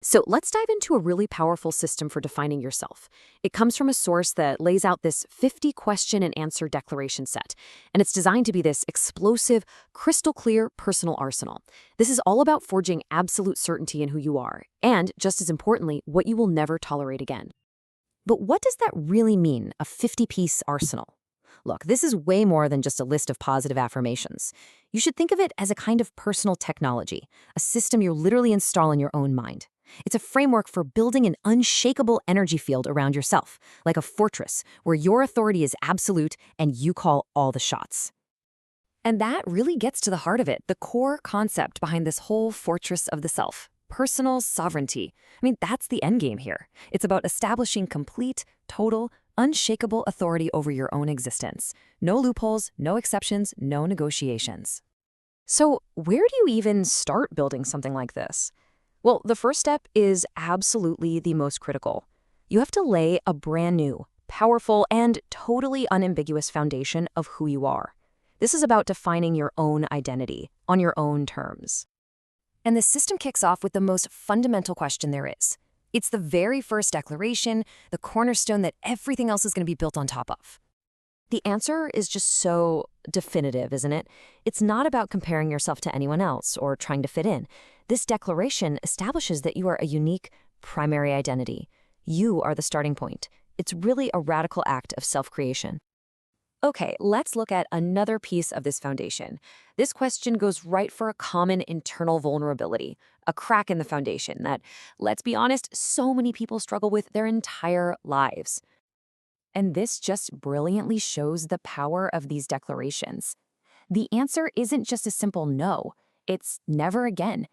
So let's dive into a really powerful system for defining yourself. It comes from a source that lays out this 50 question and answer declaration set, and it's designed to be this explosive, crystal clear personal arsenal. This is all about forging absolute certainty in who you are, and just as importantly, what you will never tolerate again. But what does that really mean, a 50-piece arsenal? Look, this is way more than just a list of positive affirmations. You should think of it as a kind of personal technology, a system you literally install in your own mind. It's a framework for building an unshakable energy field around yourself, like a fortress where your authority is absolute and you call all the shots. And that really gets to the heart of it, the core concept behind this whole fortress of the self, personal sovereignty. That's the endgame here. It's about establishing complete, total, unshakable authority over your own existence. No loopholes, no exceptions, no negotiations. So where do you even start building something like this? Well, the first step is absolutely the most critical. You have to lay a brand new, powerful, and totally unambiguous foundation of who you are. This is about defining your own identity on your own terms. And the system kicks off with the most fundamental question there is. It's the very first declaration, the cornerstone that everything else is going to be built on top of. The answer is just so definitive, isn't it? It's not about comparing yourself to anyone else or trying to fit in. This declaration establishes that you are a unique, primary identity. You are the starting point. It's really a radical act of self-creation. Okay, let's look at another piece of this foundation. This question goes right for a common internal vulnerability, a crack in the foundation that, let's be honest, so many people struggle with their entire lives. And this just brilliantly shows the power of these declarations. The answer isn't just a simple no, it's never again.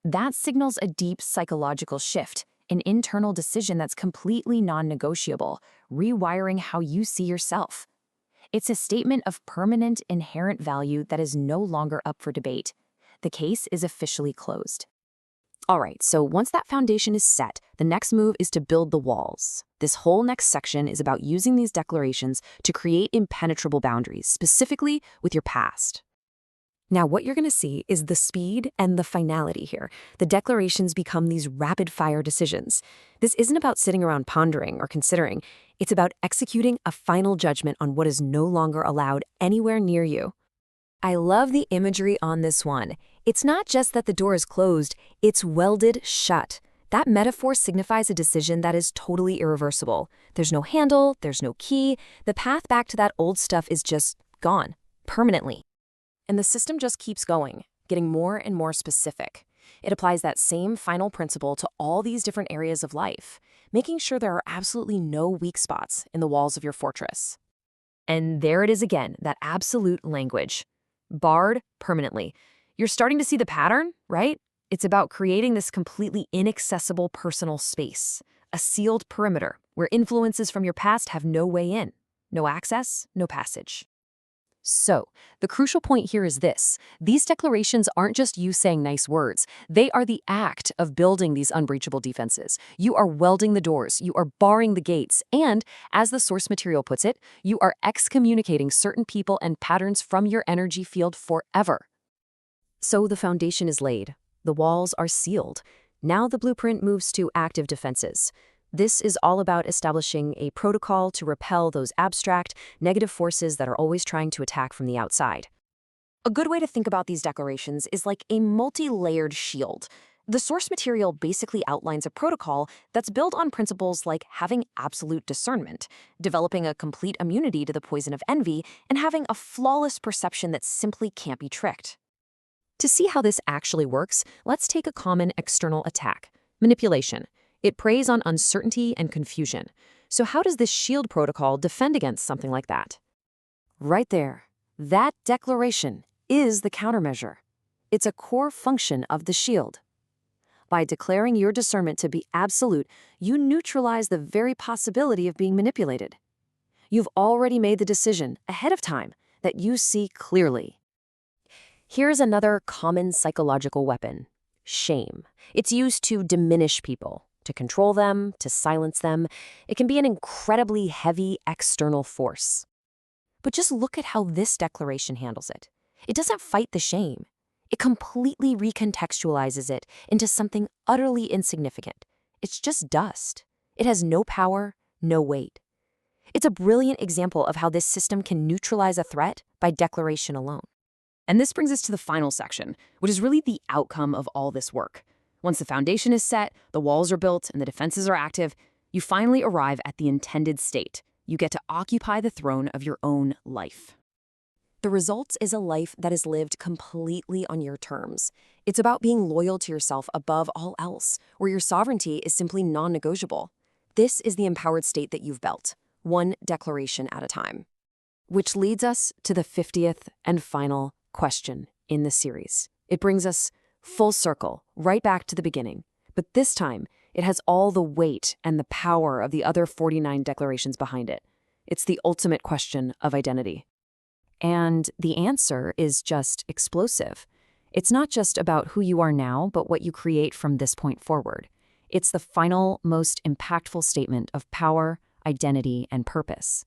That signals a deep psychological shift, an internal decision that's completely non-negotiable, rewiring how you see yourself. It's a statement of permanent, inherent value that is no longer up for debate. The case is officially closed. All right, so once that foundation is set, the next move is to build the walls. This whole next section is about using these declarations to create impenetrable boundaries, specifically with your past. Now, what you're going to see is the speed and the finality here. The declarations become these rapid-fire decisions. This isn't about sitting around pondering or considering. It's about executing a final judgment on what is no longer allowed anywhere near you. I love the imagery on this one. It's not just that the door is closed, it's welded shut. That metaphor signifies a decision that is totally irreversible. There's no handle, there's no key. The path back to that old stuff is just gone, permanently. And the system just keeps going, getting more and more specific. It applies that same final principle to all these different areas of life, making sure there are absolutely no weak spots in the walls of your fortress. And there it is again, that absolute language. Barred permanently. You're starting to see the pattern, right? It's about creating this completely inaccessible personal space, a sealed perimeter where influences from your past have no way in, no access, no passage. So, the crucial point here is this. These declarations aren't just you saying nice words. They are the act of building these unbreachable defenses. You are welding the doors, you are barring the gates, and, as the source material puts it, you are excommunicating certain people and patterns from your energy field forever. So the foundation is laid. The walls are sealed. Now the blueprint moves to active defenses. This is all about establishing a protocol to repel those abstract, negative forces that are always trying to attack from the outside. A good way to think about these declarations is like a multi-layered shield. The source material basically outlines a protocol that's built on principles like having absolute discernment, developing a complete immunity to the poison of envy, and having a flawless perception that simply can't be tricked. To see how this actually works, let's take a common external attack: manipulation. It preys on uncertainty and confusion. So how does this shield protocol defend against something like that? Right there. That declaration is the countermeasure. It's a core function of the shield. By declaring your discernment to be absolute, you neutralize the very possibility of being manipulated. You've already made the decision ahead of time that you see clearly. Here's another common psychological weapon: shame. It's used to diminish people, to control them, to silence them. It can be an incredibly heavy external force. But just look at how this declaration handles it. It doesn't fight the shame. It completely recontextualizes it into something utterly insignificant. It's just dust. It has no power, no weight. It's a brilliant example of how this system can neutralize a threat by declaration alone. And this brings us to the final section, which is really the outcome of all this work. Once the foundation is set, the walls are built, and the defenses are active, you finally arrive at the intended state. You get to occupy the throne of your own life. The result is a life that is lived completely on your terms. It's about being loyal to yourself above all else, where your sovereignty is simply non-negotiable. This is the empowered state that you've built, one declaration at a time. Which leads us to the 50th and final question in the series. It brings us full circle, right back to the beginning. But this time, it has all the weight and the power of the other 49 declarations behind it. It's the ultimate question of identity. And the answer is just explosive. It's not just about who you are now, but what you create from this point forward. It's the final, most impactful statement of power, identity, and purpose.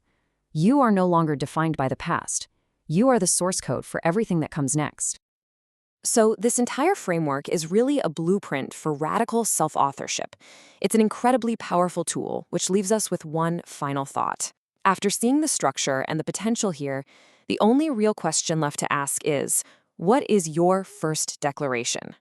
You are no longer defined by the past. You are the source code for everything that comes next. So this entire framework is really a blueprint for radical self-authorship. It's an incredibly powerful tool, which leaves us with one final thought. After seeing the structure and the potential here, the only real question left to ask is, what is your first declaration?